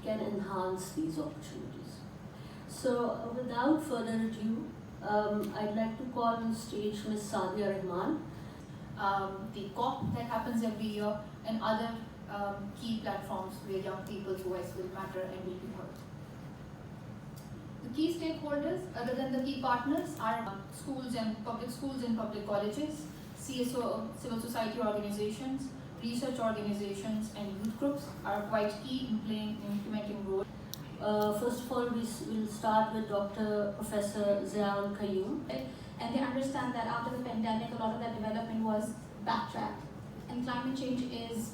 can enhance these opportunities. So without further ado, I'd like to call on stage Ms. Sadia Rahman. The COP that happens every year, and other key platforms where young people's voice will matter and will be heard. The key stakeholders, other than the key partners, are schools and public colleges, CSO, civil society organizations, research organizations, and youth groups are quite key in playing an implementing role. First of all, we will start with Dr. Professor Ziaul Qayyum. And they understand that after the pandemic, a lot of that development was backtracked. And climate change is,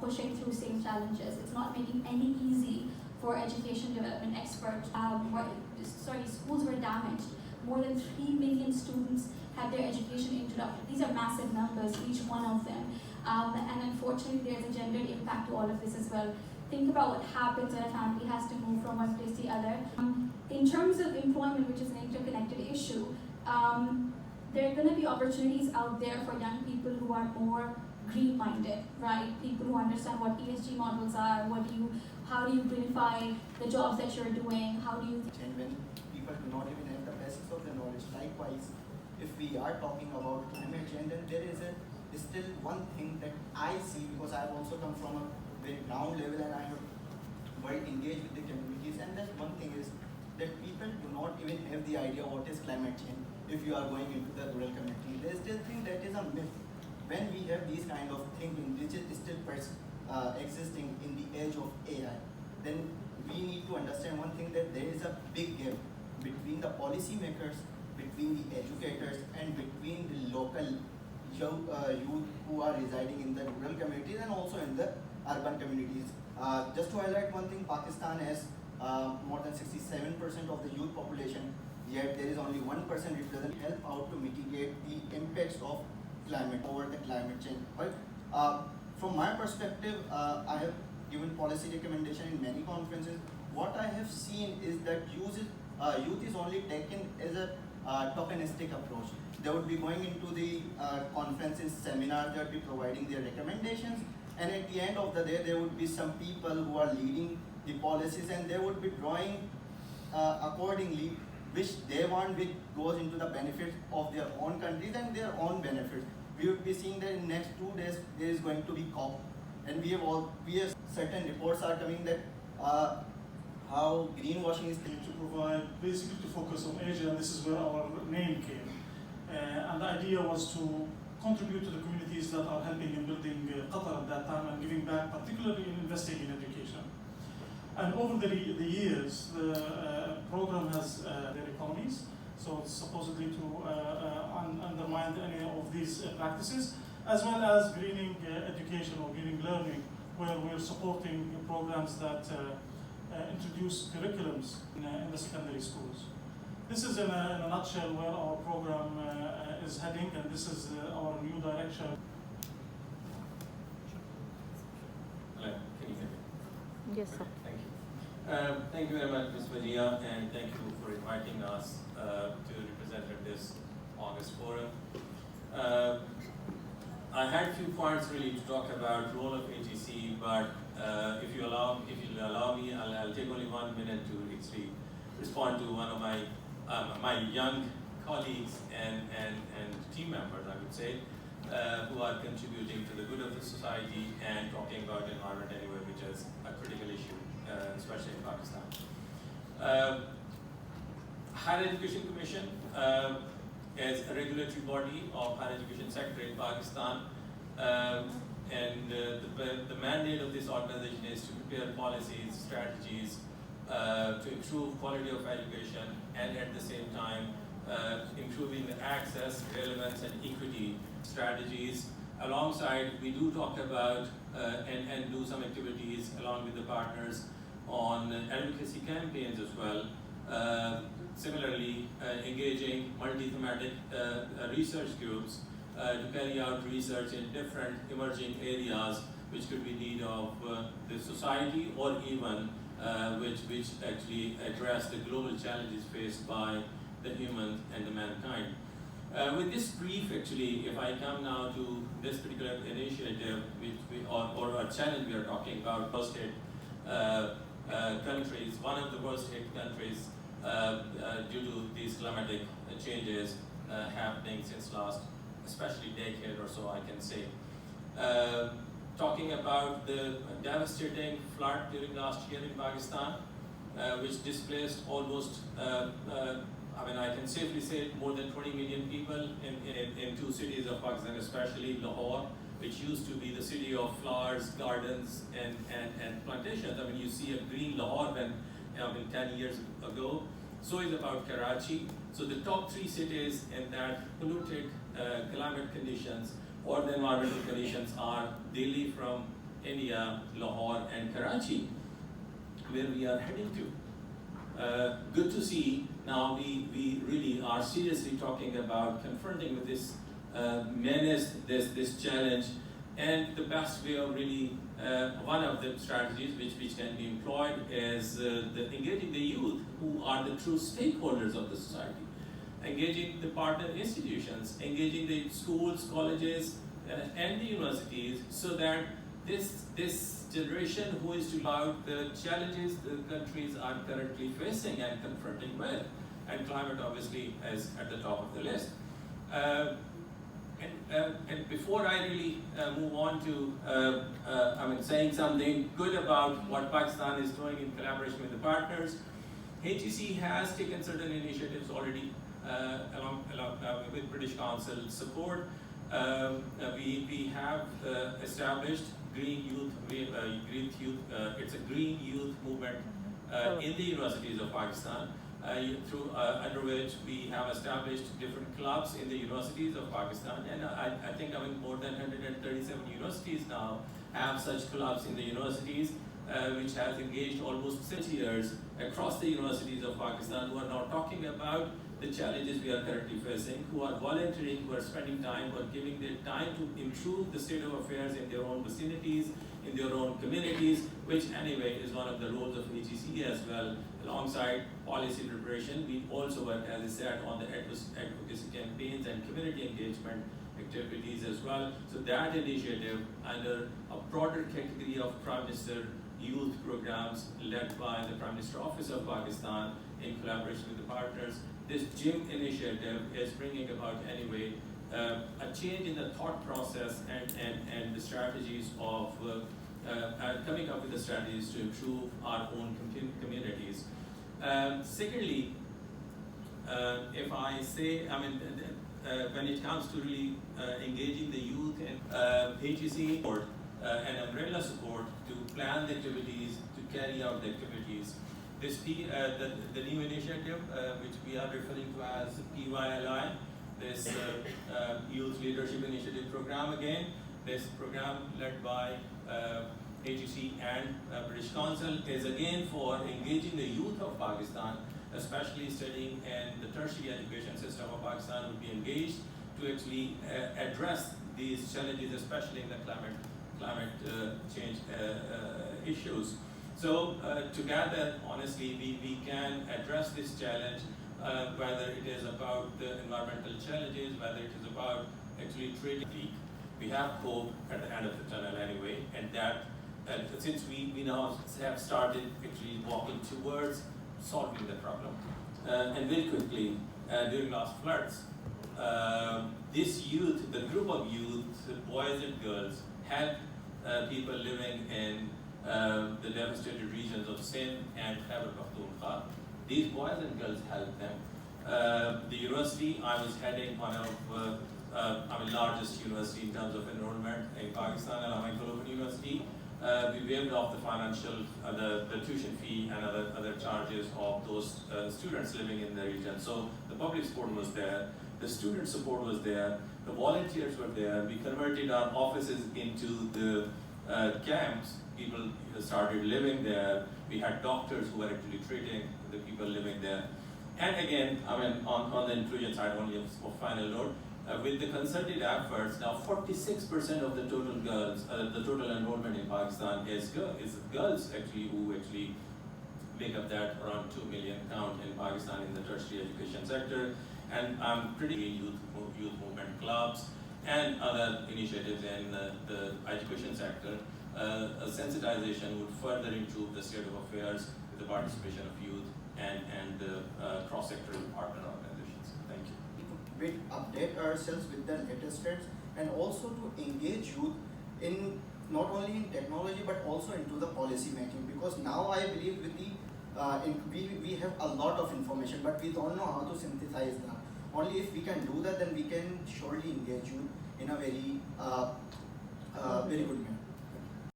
pushing through same challenges. It's not making any easy for education development experts. Schools were damaged. More than 3 million students had their education interrupted. These are massive numbers, each one of them. And unfortunately, there's a gendered impact to all of this as well. Think about what happens when a family has to move from one place to the other. In terms of employment, which is an interconnected issue, there are going to be opportunities out there for young people who are more green-minded, right? People who understand what ESG models are, how do you greenify the jobs that you're doing, how do you... And when people do not even have the basics of the knowledge, likewise, if we are talking about climate change, then there is still one thing that I see, because I've also come from a very ground level and I have very engaged with the communities, and that one thing is that people do not even have the idea what is climate change. If you are going into the rural community, they still think that is a myth. When we have these kind of thinking, which is still existing in the age of AI, then we need to understand one thing, that there is a big gap between the policymakers, between the educators, and between the local youth who are residing in the rural communities and also in the urban communities. Just to highlight one thing, Pakistan has more than 67% of the youth population, yet there is only 1% represent help out to mitigate the impacts of climate over the climate change. But from my perspective, I have given policy recommendation in many conferences. What I have seen is that youth is only taken as a tokenistic approach. They would be going into the conferences, seminars, they would be providing their recommendations, and at the end of the day, there would be some people who are leading the policies, and they would be drawing accordingly which they want, which goes into the benefits of their own countries and their own benefits. We would be seeing that in next 2 days there is going to be COP, and we have certain reports are coming that how greenwashing is to provide, basically to focus on Asia, and this is where our name came. And the idea was to contribute to the communities that are helping in building Qatar at that time and giving back, particularly in investing in education. And over the years, the program has their economies, so it's supposedly to undermine any of these practices, as well as greening education or greening learning, where we're supporting programs that introduce curriculums in the secondary schools. This is in a nutshell where our program is heading, and this is our new direction. Hello, can you hear me? Yes, sir. Thank you. Thank you very much, Ms. Maria, and thank you for inviting us to represent at this August forum. I had a few points really to talk about role of HEC, but if you allow me, I'll take only 1 minute to actually respond to one of my young colleagues and team members, I would say, who are contributing to the good of the society and talking about environment anyway, which is a critical issue, especially in Pakistan. Higher Education Commission is a regulatory body of higher education sector in Pakistan, and the mandate of this organization is to prepare policies, strategies to improve quality of education, and at the same time improving the access, relevance, and equity strategies. Alongside, we do talk about and do some activities along with the partners on advocacy campaigns as well. Similarly, engaging multi-thematic research groups to carry out research in different emerging areas which could be need of the society, or even which actually address the global challenges faced by the human and the mankind. With this brief, actually, if I come now to this particular initiative, which or a challenge we are talking about, posted countries, one of the worst hit countries due to these climatic changes happening since last, especially decade or so, I can say. Talking about the devastating flood during last year in Pakistan, which displaced almost, I can safely say more than 20 million people in two cities of Pakistan, especially Lahore, which used to be the city of flowers, gardens, and plantations. I mean, you see a green Lahore when 10 years ago. So is about Karachi. So the top three cities in that polluted climate conditions or the environmental conditions are Delhi from India, Lahore, and Karachi, where we are heading to. Good to see now we really are seriously talking about confronting with this menace, this challenge, and the best way of really, one of the strategies which can be employed is engaging the youth who are the true stakeholders of the society, engaging the partner institutions, engaging the schools, colleges, and the universities, so that this generation who is about the challenges the countries are currently facing and confronting with, and climate obviously is at the top of the list. And before I really move on to saying something good about what Pakistan is doing in collaboration with the partners, HEC has taken certain initiatives already along with British Council support. We have established Green Youth. It's a Green Youth movement in the universities of Pakistan. Under which we have established different clubs in the universities of Pakistan, and I think more than 137 universities now have such clubs in the universities, which has engaged almost 6 years across the universities of Pakistan, who are now talking about the challenges we are currently facing, who are volunteering, who are spending time, who are giving their time to improve the state of affairs in their own vicinities, in their own communities, which anyway is one of the roles of HEC as well. Alongside policy preparation, we also work, as I said, on the advocacy campaigns and community engagement activities as well. So that initiative, under a broader category of Prime Minister youth programs led by the Prime Minister Office of Pakistan in collaboration with the partners, this GYM initiative is bringing about anyway a change in the thought process and the strategies of coming up with the strategies to improve our own communities. Secondly, if I say, when it comes to really engaging the youth and HEC support and umbrella support to plan the activities, to carry out the activities. This the new initiative, which we are referring to as PYLI, this Youth Leadership Initiative Program again. This program led by HEC and British Council is again for engaging the youth of Pakistan, especially studying in the tertiary education system of Pakistan, would be engaged to actually address these challenges, especially in the climate change issues. So together, honestly, we can address this challenge, whether it is about the environmental challenges, whether it is about actually trading. We have hope at the end of the tunnel anyway, and that since we now have started actually walking towards solving the problem. And very quickly, during last floods, this youth, the group of youth, boys and girls, helped people living in the devastated regions of Sindh and Khyber Pakhtunkhwa. These boys and girls helped them. The university I was heading, one of largest university in terms of enrollment in Pakistan, Allama Iqbal Open University. We waived off the financial, the tuition fee and other charges of those students living in the region. So the public support was there, the student support was there, the volunteers were there. We converted our offices into the camps. People started living there. We had doctors who were actually treating the people living there. And again, on the inclusion side, only a final note. With the concerted efforts, now 46% of the total girls, the total enrollment in Pakistan is girls actually who actually make up that around 2 million count in Pakistan in the tertiary education sector, and pretty youth movement clubs and other initiatives in the education sector. sensitization would further improve the state of affairs with the participation of youth and cross-sectoral partner organizations. Thank you. We update ourselves with the latest trends and also to engage youth in not only in technology but also into the policy making, because now I believe with the we have a lot of information but we don't know how to synthesize them. Only if we can do that, then we can surely engage youth in a very very good manner.